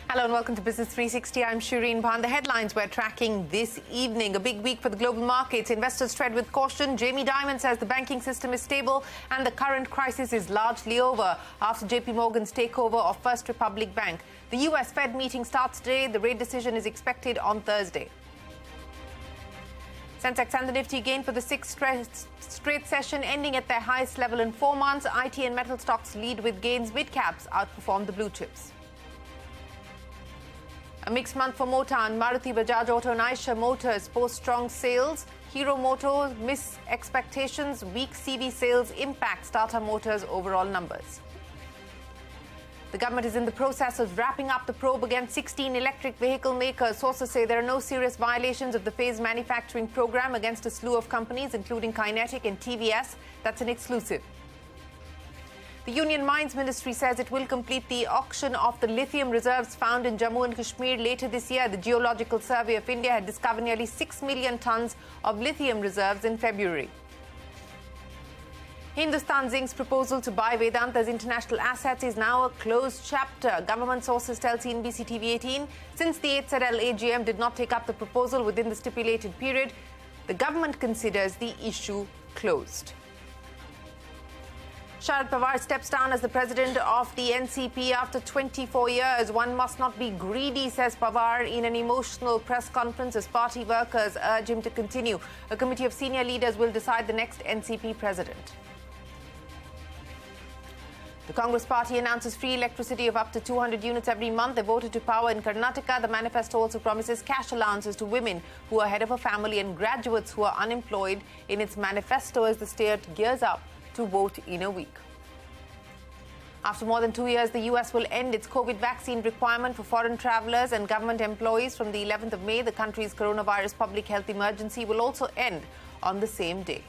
Hello and welcome to Business 360. I'm Shireen Bhan. The headlines we're tracking this evening. A big week for the global markets. Investors tread with caution. Jamie Dimon says the banking system is stable and the current crisis is largely over after JP Morgan's takeover of First Republic Bank. The US Fed meeting starts today. The rate decision is expected on Thursday. Sensex and the Nifty gained for the sixth straight session, ending at their highest level in 4 months. IT and metal stocks lead with gains. Mid-caps outperform the blue chips. A mixed month for Motan. Maruti, Bajaj Auto and Eicher Motors post strong sales. Hero Motors miss expectations. Weak CV sales impact Tata Motors' overall numbers. The government is in the process of wrapping up the probe against 16 electric vehicle makers. Sources say there are no serious violations of the phased manufacturing program against a slew of companies, including Kinetic and TVS. That's an exclusive. The Union Mines Ministry says it will complete the auction of the lithium reserves found in Jammu and Kashmir later this year. The Geological Survey of India had discovered nearly 6 million tons of lithium reserves in February. Hindustan Zinc's proposal to buy Vedanta's international assets is now a closed chapter. Government sources tell CNBC-TV18 since the 8th ZL AGM did not take up the proposal within the stipulated period, the government considers the issue closed. Sharad Pawar steps down as the president of the NCP after 24 years. One must not be greedy, says Pawar in an emotional press conference as party workers urge him to continue. A committee of senior leaders will decide the next NCP president. The Congress party announces free electricity of up to 200 units every month. They voted to power in Karnataka. The manifesto also promises cash allowances to women who are head of a family and graduates who are unemployed in its manifesto as the state gears up to vote in a week. After more than 2 years, the US will end its COVID vaccine requirement for foreign travelers and government employees from the 11th of May. The country's coronavirus public health emergency will also end on the same day.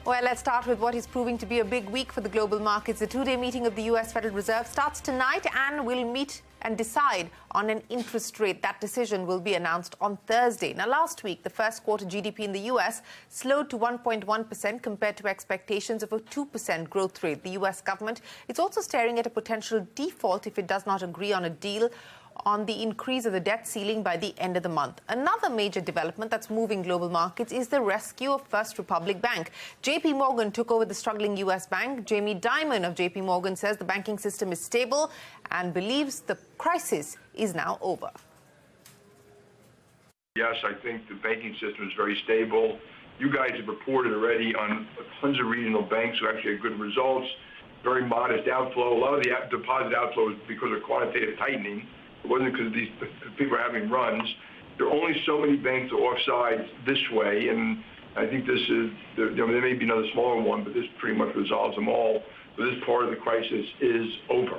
Well, let's start with what is proving to be a big week for the global markets. The two-day meeting of the US Federal Reserve starts tonight and will meet and decide on an interest rate. That decision will be announced on Thursday. Now, last week, the first quarter GDP in the US slowed to 1.1% compared to expectations of a 2% growth rate. The US government is also staring at a potential default if it does not agree on a deal on the increase of the debt ceiling by the end of the month. Another major development that's moving global markets is the rescue of First Republic Bank. JP Morgan took over the struggling US bank. Jamie Dimon of JP Morgan says the banking system is stable and believes the crisis is now over. Yes, I think the banking system is very stable. You guys have reported already on tons of regional banks who actually had good results, very modest outflow. A lot of the deposit outflow is because of quantitative tightening. It wasn't because these people are having runs. There are only so many banks that are offsides this way, and I think this is, there may be another smaller one, but this pretty much resolves them all. So this part of the crisis is over.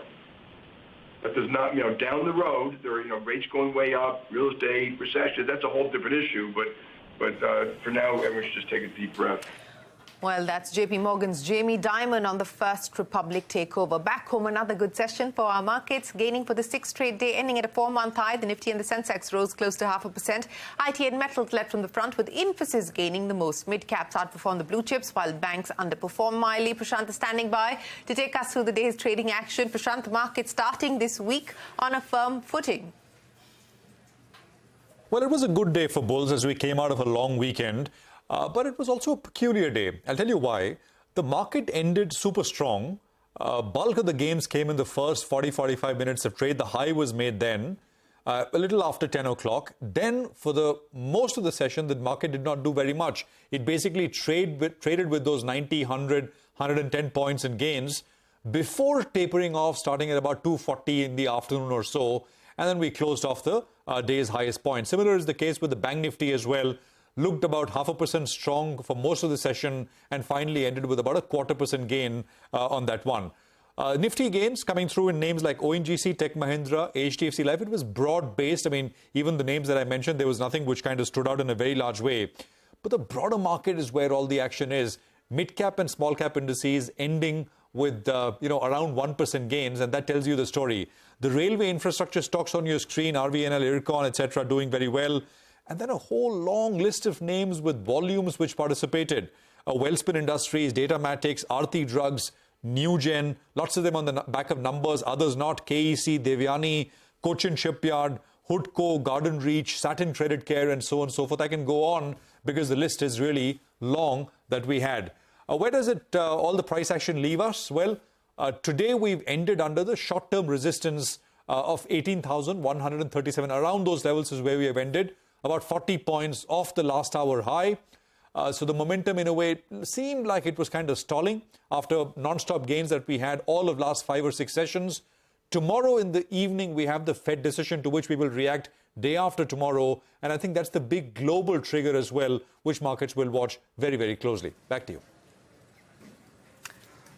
That does not, down the road, there are, rates going way up, real estate, recession, that's a whole different issue, but for now, everyone should just take a deep breath. Well, that's JP Morgan's Jamie Dimon on the First Republic takeover. Back home, another good session for our markets, gaining for the sixth straight day, ending at a 4-month high. The Nifty and the Sensex rose close to 0.5%. IT and metals led from the front, with Infosys gaining the most. Mid-caps outperformed the blue chips, while banks underperformed mildly. Prashant is standing by to take us through the day's trading action. Prashant, the market starting this week on a firm footing. Well, it was a good day for bulls as we came out of a long weekend. But it was also a peculiar day. I'll tell you why. The market ended super strong. Bulk of the gains came in the first 40-45 minutes of trade. The high was made then, a little after 10 o'clock. Then, for the most of the session, the market did not do very much. It basically traded with those 90, 100, 110 points in gains before tapering off, starting at about 240 in the afternoon or so. And then we closed off the day's highest point. Similar is the case with the Bank Nifty as well. Looked about 0.5% strong for most of the session and finally ended with about a 0.25% gain on that one. Nifty gains coming through in names like ONGC, Tech Mahindra, HDFC Life. It was broad-based. I mean, even the names that I mentioned, there was nothing which kind of stood out in a very large way. But the broader market is where all the action is. Mid-cap and small-cap indices ending with, around 1% gains, and that tells you the story. The railway infrastructure stocks on your screen, RVNL, Ircon, etc., doing very well. And then a whole long list of names with volumes which participated. Wellspin Industries, Datamatics, Aarti Drugs, New Gen, lots of them on the back of numbers, others not. KEC, Devyani, Cochin Shipyard, Hoodco, Garden Reach, Satin Credit Care, and so on and so forth. I can go on because the list is really long that we had. Where does all the price action leave us? Well, today we've ended under the short-term resistance of 18,137. Around those levels is where we have ended, about 40 points off the last hour high. So the momentum, in a way, seemed like it was kind of stalling after non-stop gains that we had all of last 5 or 6 sessions. Tomorrow in the evening, we have the Fed decision to which we will react day after tomorrow. And I think that's the big global trigger as well, which markets will watch very, very closely. Back to you.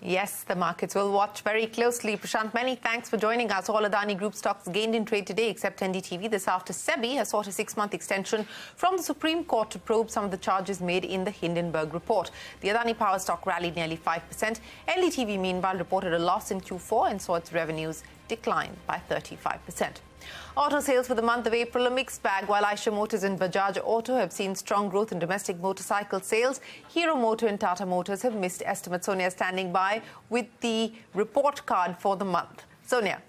Yes, the markets will watch very closely. Prashant, many thanks for joining us. All Adani Group stocks gained in trade today, except NDTV. This after SEBI has sought a 6-month extension from the Supreme Court to probe some of the charges made in the Hindenburg report. The Adani Power stock rallied nearly 5%. NDTV, meanwhile, reported a loss in Q4 and saw its revenues decline by 35%. Auto sales for the month of April a mixed bag. While Eicher Motors and Bajaj Auto have seen strong growth in domestic motorcycle sales, Hero Motor and Tata Motors have missed estimates. Sonia standing by with the report card for the month. Sonia.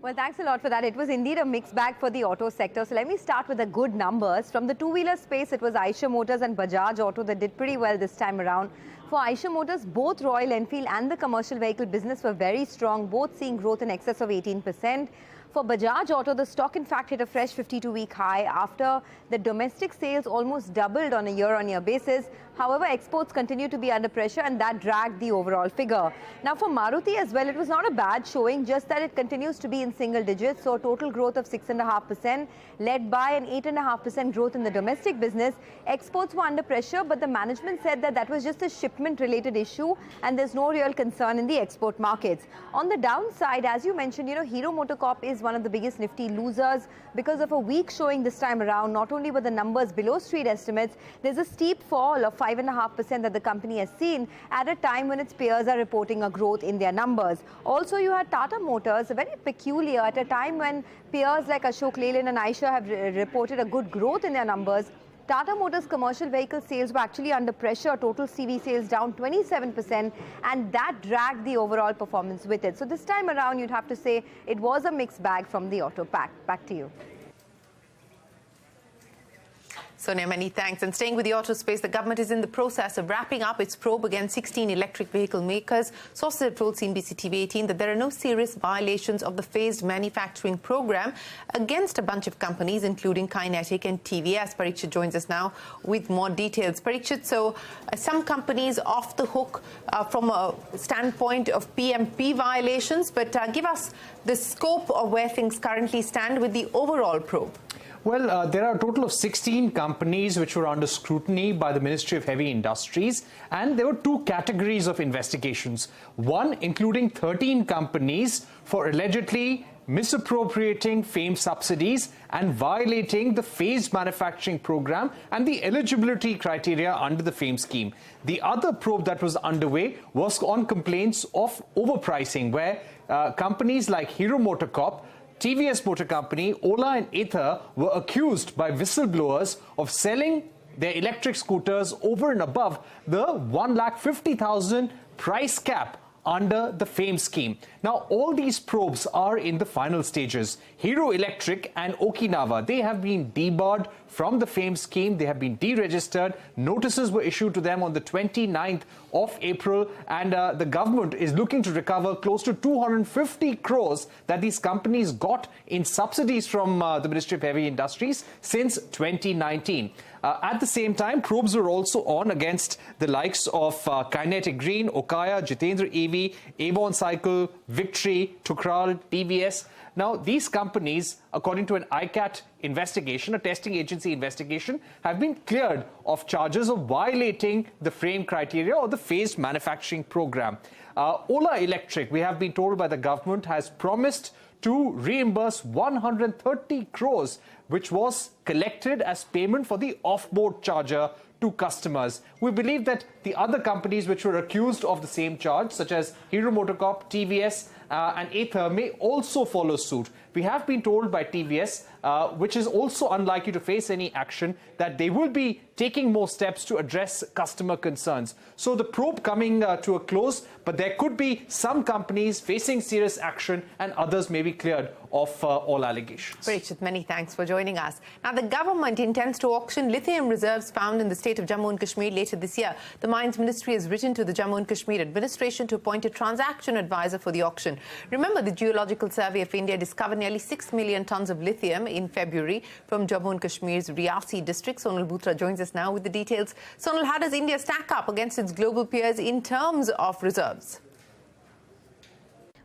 Well, thanks a lot for that. It was indeed a mixed bag for the auto sector. So let me start with the good numbers. From the two-wheeler space, it was Eicher Motors and Bajaj Auto that did pretty well this time around. For Eicher Motors, both Royal Enfield and the commercial vehicle business were very strong, both seeing growth in excess of 18%. For Bajaj Auto, the stock in fact hit a fresh 52-week high after the domestic sales almost doubled on a year-on-year basis. However, exports continue to be under pressure and that dragged the overall figure. Now for Maruti as well, it was not a bad showing, just that it continues to be in single digits. So a total growth of 6.5%, led by an 8.5% growth in the domestic business. Exports were under pressure, but the management said that that was just a shipment-related issue and there's no real concern in the export markets. On the downside, as you mentioned, Hero MotoCorp is one of the biggest nifty losers because of a weak showing this time around. Not only were the numbers below street estimates, there's a steep fall of 5.5% that the company has seen at a time when its peers are reporting a growth in their numbers. Also, you had Tata Motors, very peculiar, at a time when peers like Ashok Leyland and Eicher have reported a good growth in their numbers. Tata Motors commercial vehicle sales were actually under pressure, total CV sales down 27%, and that dragged the overall performance with it. So this time around, you'd have to say it was a mixed bag from the auto pack. Back to you. Sonia, many thanks. And staying with the auto space, the government is in the process of wrapping up its probe against 16 electric vehicle makers. Sources have told CNBC-TV18 that there are no serious violations of the phased manufacturing program against a bunch of companies, including Kinetic and TVS. Parikshit joins us now with more details. Parikshit, so some companies off the hook from a standpoint of PMP violations, but give us the scope of where things currently stand with the overall probe. Well, there are a total of 16 companies which were under scrutiny by the Ministry of Heavy Industries, and there were 2 categories of investigations. One including 13 companies for allegedly misappropriating FAME subsidies and violating the phased manufacturing program and the eligibility criteria under the FAME scheme. The other probe that was underway was on complaints of overpricing, where companies like Hero MotoCorp, TVS Motor Company, Ola and Ather were accused by whistleblowers of selling their electric scooters over and above the 1,50,000 price cap under the FAME scheme. Now, all these probes are in the final stages. Hero Electric and Okinawa, they have been debarred from the FAME scheme. They have been deregistered. Notices were issued to them on the 29th of April, and the government is looking to recover close to 250 crores that these companies got in subsidies from the Ministry of Heavy Industries since 2019. At the same time, probes are also on against the likes of Kinetic Green, Okaya, Jitendra EV, Avon Cycle, Victory, Tukral, TVS. Now, these companies, according to an ICAT investigation, a testing agency investigation, have been cleared of charges of violating the FAME criteria or the phased manufacturing program. Ola Electric, we have been told by the government, has promised to reimburse 130 crores, which was collected as payment for the off-board charger to customers. We believe that the other companies which were accused of the same charge, such as Hero MotoCorp, TVS and Ather may also follow suit. We have been told by TVS, which is also unlikely to face any action, that they will be taking more steps to address customer concerns. So the probe coming to a close, but there could be some companies facing serious action and others may be cleared of all allegations. Parikshit, many thanks for joining us. Now, the government intends to auction lithium reserves found in the state of Jammu and Kashmir later this year. The Mines Ministry has written to the Jammu and Kashmir administration to appoint a transaction advisor for the auction. Remember, the Geological Survey of India discovered nearly 6 million tons of lithium in February from Jammu and Kashmir's Riyasi district. Sonal Bhutra joins us now with the details. Sonal, how does India stack up against its global peers in terms of reserves?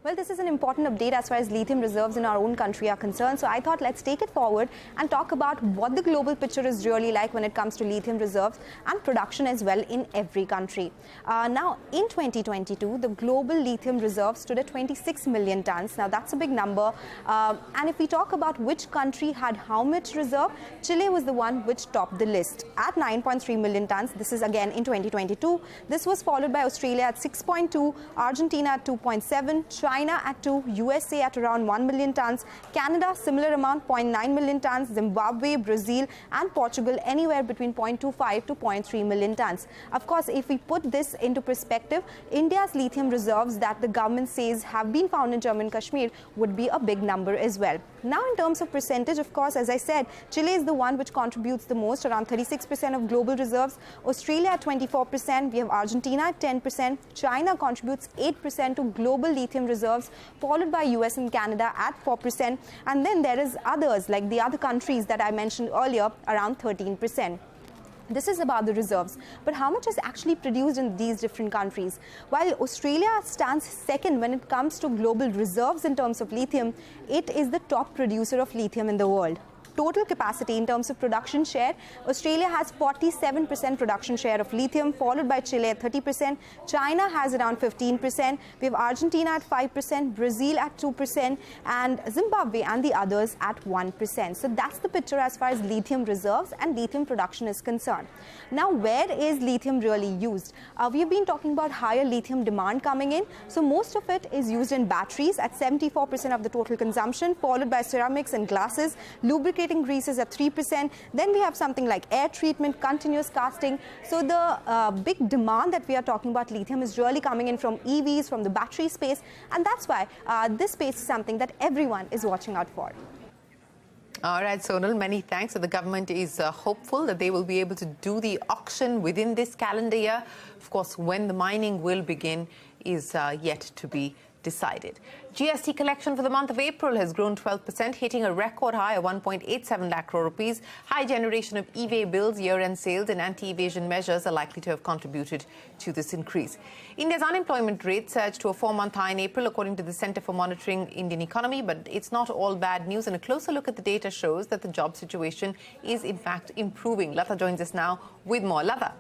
Well, this is an important update as far as lithium reserves in our own country are concerned. So I thought let's take it forward and talk about what the global picture is really like when it comes to lithium reserves and production as well in every country. Now, in 2022, the global lithium reserves stood at 26 million tons. Now, that's a big number. And if we talk about which country had how much reserve, Chile was the one which topped the list at 9.3 million tons. This is again in 2022. This was followed by Australia at 6.2, Argentina at 2.7, China at 2, USA at around 1 million tons, Canada similar amount 0.9 million tons, Zimbabwe, Brazil and Portugal anywhere between 0.25 to 0.3 million tons. Of course, if we put this into perspective, India's lithium reserves that the government says have been found in Jammu and Kashmir would be a big number as well. Now, in terms of percentage, of course, as I said, Chile is the one which contributes the most, around 36% of global reserves, Australia at 24%, we have Argentina at 10%, China contributes 8% to global lithium reserves, followed by US and Canada at 4%, and then there is others like the other countries that I mentioned earlier, around 13%. This is about the reserves, but how much is actually produced in these different countries? While Australia stands second when it comes to global reserves in terms of lithium, it is the top producer of lithium in the world. Total capacity in terms of production share, Australia has 47% production share of lithium, followed by Chile at 30%. China has around 15%. We have Argentina at 5%, Brazil at 2%, and Zimbabwe and the others at 1%. So that's the picture as far as lithium reserves and lithium production is concerned. Now, where is lithium really used? We've been talking about higher lithium demand coming in. So most of it is used in batteries at 74% of the total consumption, followed by ceramics and glasses, lubricating greases at 3%. Then we have something like air treatment, continuous casting. So the big demand that we are talking about lithium is really coming in from EVs, from the battery space. And that's why this space is something that everyone is watching out for. All right, Sonal, many thanks. So the government is hopeful that they will be able to do the auction within this calendar year. Of course, when the mining will begin is yet to be decided. GST collection for the month of April has grown 12%, hitting a record high of 1.87 lakh crore rupees. High generation of e-way bills, year-end sales and anti-evasion measures are likely to have contributed to this increase. India's unemployment rate surged to a 4-month high in April, according to the Centre for Monitoring Indian Economy. But it's not all bad news, and a closer look at the data shows that the job situation is in fact improving. Lata joins us now with more. Lata.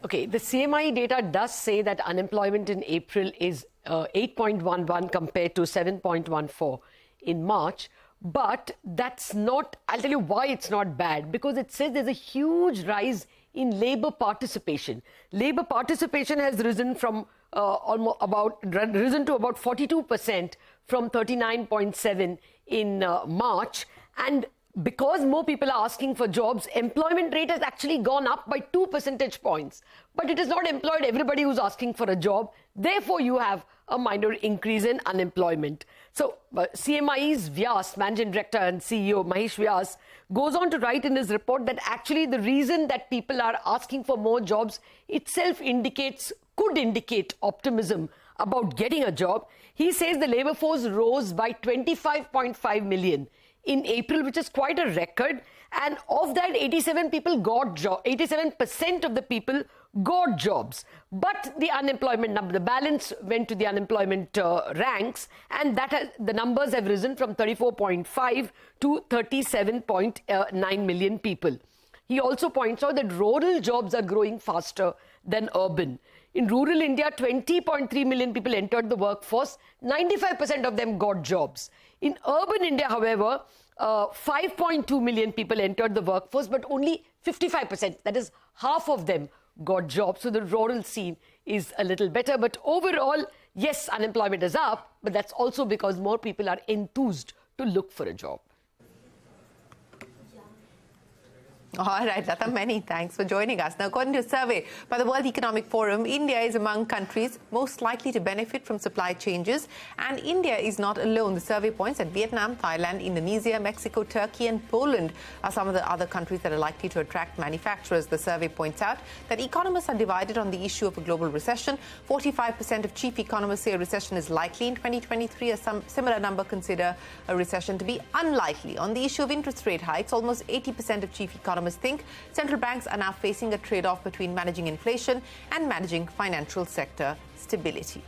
Okay, the CMI data does say that unemployment in April is 8.11 compared to 7.14 in March. But that's not, I'll tell you why it's not bad, because it says there's a huge rise in labor participation. Labor participation has risen from to about 42% from 39.7 in March. And because more people are asking for jobs, employment rate has actually gone up by 2 percentage points. But it has not employed everybody who's asking for a job. Therefore, you have a minor increase in unemployment. So CMI's Vyas, Managing Director and CEO Mahesh Vyas, goes on to write in his report that actually the reason that people are asking for more jobs itself could indicate optimism about getting a job. He says the labor force rose by 25.5 million in April, which is quite a record. And of that, 87% of the people got jobs. But the unemployment number, the balance went to the unemployment ranks, and the numbers have risen from 34.5 to 37.9 million people. He also points out that rural jobs are growing faster than urban. In rural India, 20.3 million people entered the workforce. 95% of them got jobs. In urban India, however, 5.2 million people entered the workforce, but only 55%, that is half of them, got jobs. So the rural scene is a little better. But overall, yes, unemployment is up, but that's also because more people are enthused to look for a job. All right, Lata, many thanks for joining us. Now, according to a survey by the World Economic Forum, India is among countries most likely to benefit from supply changes. And India is not alone. The survey points that Vietnam, Thailand, Indonesia, Mexico, Turkey and Poland are some of the other countries that are likely to attract manufacturers. The survey points out that economists are divided on the issue of a global recession. 45% of chief economists say a recession is likely in 2023. A similar number consider a recession to be unlikely. On the issue of interest rate hikes, almost 80% of chief economists think central banks are now facing a trade-off between managing inflation and managing financial sector stability.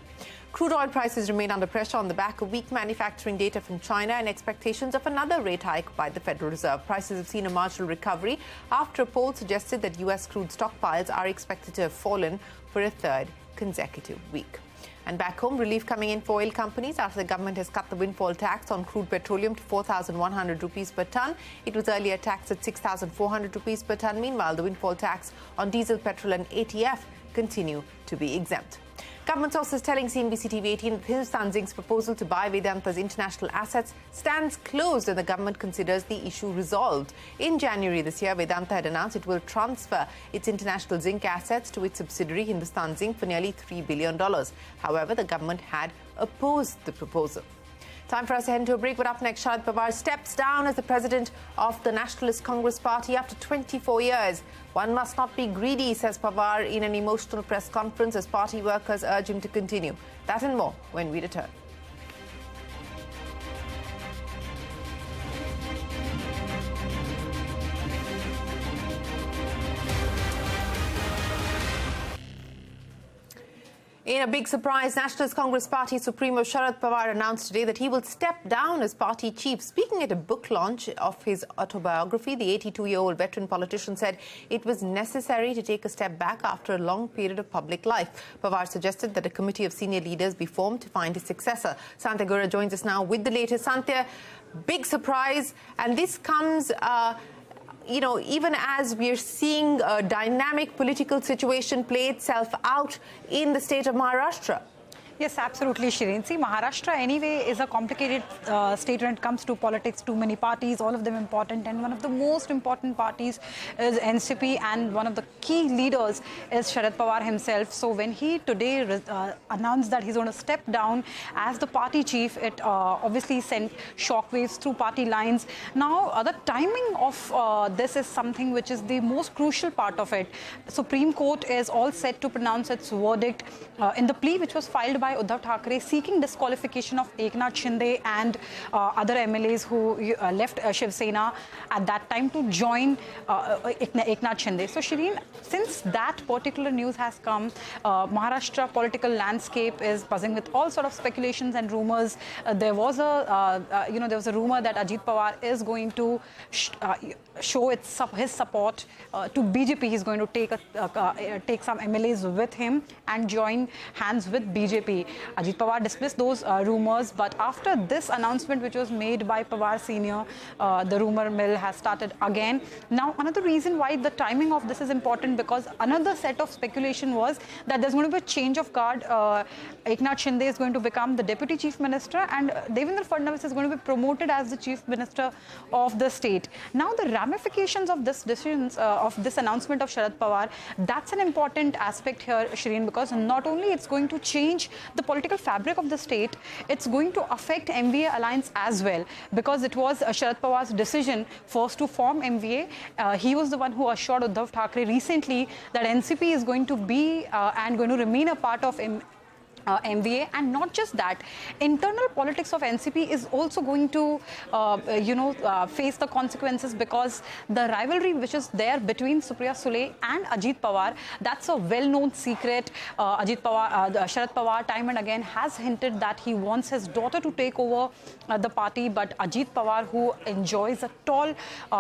Crude oil prices remain under pressure on the back of weak manufacturing data from China and expectations of another rate hike by the Federal Reserve. Prices have seen a marginal recovery after a poll suggested that U.S. crude stockpiles are expected to have fallen for a third consecutive week. And back home, relief coming in for oil companies after the government has cut the windfall tax on crude petroleum to 4,100 rupees per tonne. It was earlier taxed at 6,400 rupees per tonne. Meanwhile, the windfall tax on diesel, petrol and ATF continue to be exempt. Government sources telling CNBC-TV18 that Hindustan Zinc's proposal to buy Vedanta's international assets stands closed and the government considers the issue resolved. In January this year, Vedanta had announced it will transfer its international zinc assets to its subsidiary Hindustan Zinc for nearly $3 billion. However, the government had opposed the proposal. Time for us to head into a break. But up next, Sharad Pawar steps down as the president of the Nationalist Congress Party after 24 years. One must not be greedy, says Pawar in an emotional press conference as party workers urge him to continue. That and more when we return. In a big surprise, Nationalist Congress Party Supremo Sharad Pawar announced today that he will step down as party chief. Speaking at a book launch of his autobiography, the 82-year-old veteran politician said it was necessary to take a step back after a long period of public life. Pawar suggested that a committee of senior leaders be formed to find his successor. Santya Gura joins us now with the latest. Santya, big surprise, and this comes even as we're seeing a dynamic political situation play itself out in the state of Maharashtra. Yes, absolutely, Shireen. See, Maharashtra anyway is a complicated state when it comes to politics. Too many parties, all of them important, and one of the most important parties is NCP, and one of the key leaders is Sharad Pawar himself. So when he today announced that he's going to step down as the party chief, it obviously sent shockwaves through party lines. Now, the timing of this is something which is the most crucial part of it. Supreme Court is all set to pronounce its verdict in the plea which was filed by Uddhav Thackeray seeking disqualification of Eknath Shinde and other MLAs who left Shiv Sena at that time to join Eknath Shinde. So, Shireen, since that particular news has come, Maharashtra political landscape is buzzing with all sort of speculations and rumors. There was a rumor that Ajit Pawar is going to show his support to BJP. He's going to take some MLAs with him and join hands with BJP. Ajit Pawar dismissed those rumors, but after this announcement which was made by Pawar Senior, the rumor mill has started again. Now, another reason why the timing of this is important, because another set of speculation was that there's going to be a change of guard. Eknath Shinde is going to become the deputy chief minister and Devendra Fadnavis is going to be promoted as the chief minister of the state. Now, the ramifications of this decisions, of this announcement of Sharad Pawar, that's an important aspect here, Shireen, because not only it's going to change the political fabric of the state, it's going to affect MVA alliance as well, because it was Sharad Pawar's decision first to form MVA. He was the one who assured Uddhav Thackeray recently that NCP is going to be and going to remain a part of MVA, and not just that, internal politics of NCP is also going to, face the consequences, because the rivalry which is there between Supriya Sule and Ajit Pawar, that's a well-known secret. Sharad Pawar time and again has hinted that he wants his daughter to take over the party, but Ajit Pawar, who enjoys a tall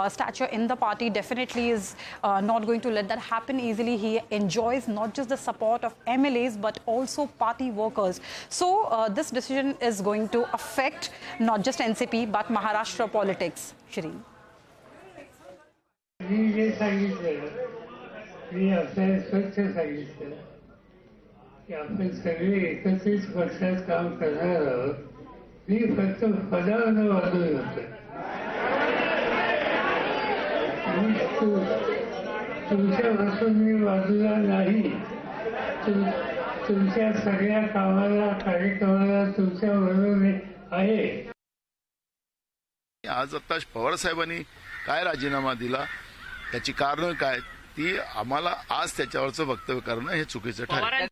stature in the party, definitely is not going to let that happen easily. He enjoys not just the support of MLAs, but also party workers. So this decision is going to affect not just NCP but Maharashtra politics. Shireen. मी जे सांगितलं मी असं स्वच्छ सांगितलं की आपण सगळे एकत्रित पक्षात काम करणार आहोत. मी फक्त पदावर वाजून होतो. तुमच्यापासून मी बाजूला नाही. तुमच्या सगळ्या कामाला कार्यक्रमाला तुमच्या बरोबर आहे. आज आता पवार साहेबांनी काय राजीनामा दिला त्याची कारण काय ती आम्हाला आज त्याच्यावरचं वक्तव्य करणं हे चुकीचं ठरेल.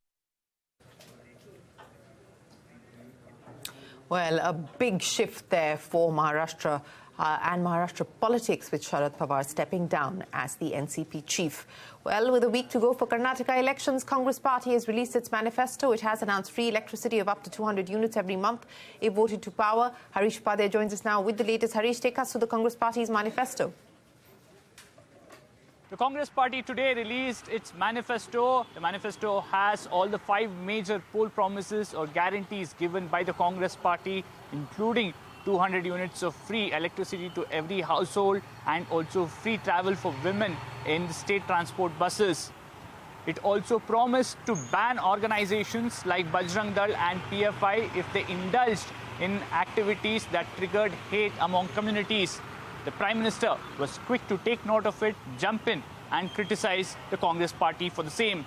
Well, a big shift there for Maharashtra and Maharashtra politics, with Sharad Pawar stepping down as the NCP chief. Well, with a week to go for Karnataka elections, Congress party has released its manifesto. It has announced free electricity of up to 200 units every month if voted to power. Harish Upadhyay joins us now with the latest. Harish, take us to the Congress party's manifesto. The Congress party today released its manifesto. The manifesto has all the 5 major poll promises or guarantees given by the Congress party, including 200 units of free electricity to every household and also free travel for women in the state transport buses. It also promised to ban organizations like Bajrang Dal and PFI if they indulged in activities that triggered hate among communities. The Prime Minister was quick to take note of it, jump in and criticize the Congress party for the same.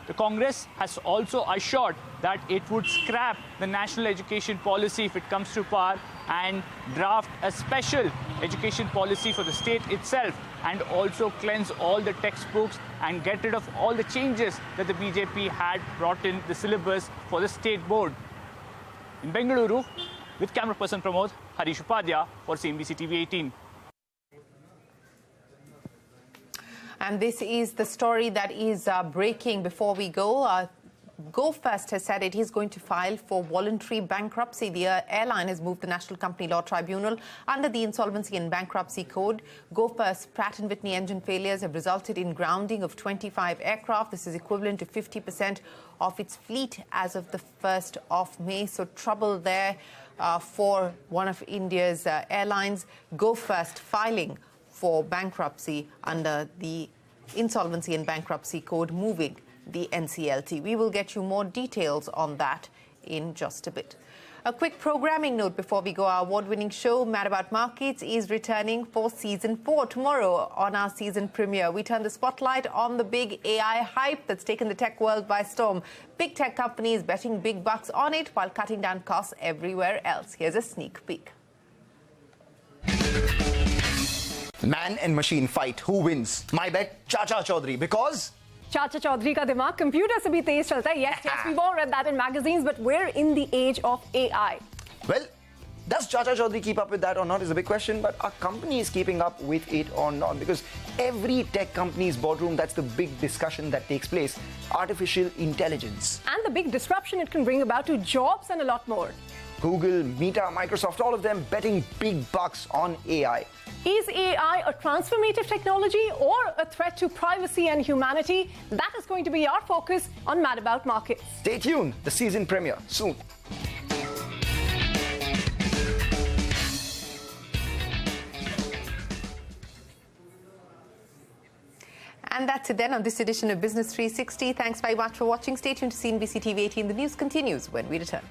The Congress has also assured that it would scrap the national education policy if it comes to power and draft a special education policy for the state itself, and also cleanse all the textbooks and get rid of all the changes that the BJP had brought in the syllabus for the state board. In Bengaluru, with camera person Pramod, Harish Upadhyay for CNBC-TV18. And this is the story that is breaking before we go. GoFirst has said it is going to file for voluntary bankruptcy. The airline has moved the National Company Law Tribunal under the Insolvency and Bankruptcy Code. GoFirst Pratt & Whitney engine failures have resulted in grounding of 25 aircraft. This is equivalent to 50% of its fleet as of the 1st of May. So trouble there for one of India's airlines. GoFirst filing for bankruptcy under the Insolvency and Bankruptcy Code, moving the NCLT. We will get you more details on that in just a bit. A quick programming note before we go. Our award-winning show, Mad About Markets, is returning for Season 4 tomorrow on our season premiere. We turn the spotlight on the big AI hype that's taken the tech world by storm. Big tech companies betting big bucks on it while cutting down costs everywhere else. Here's a sneak peek. Man and machine fight. Who wins? My bet, Chacha Chaudhary, because Chacha Chaudhary ka dimag computer se bhi tez chalta hai. Yes, we've all read that in magazines, but we're in the age of AI. Well, does Chacha Chaudhary keep up with that or not is a big question, but are companies keeping up with it or not? Because every tech company's boardroom, that's the big discussion that takes place. Artificial intelligence. And the big disruption it can bring about to jobs and a lot more. Google, Meta, Microsoft, all of them betting big bucks on AI. Is AI a transformative technology or a threat to privacy and humanity? That is going to be our focus on Mad About Markets. Stay tuned. The season premiere soon. And that's it then on this edition of Business 360. Thanks very much for watching. Stay tuned to CNBC-TV18. The news continues when we return.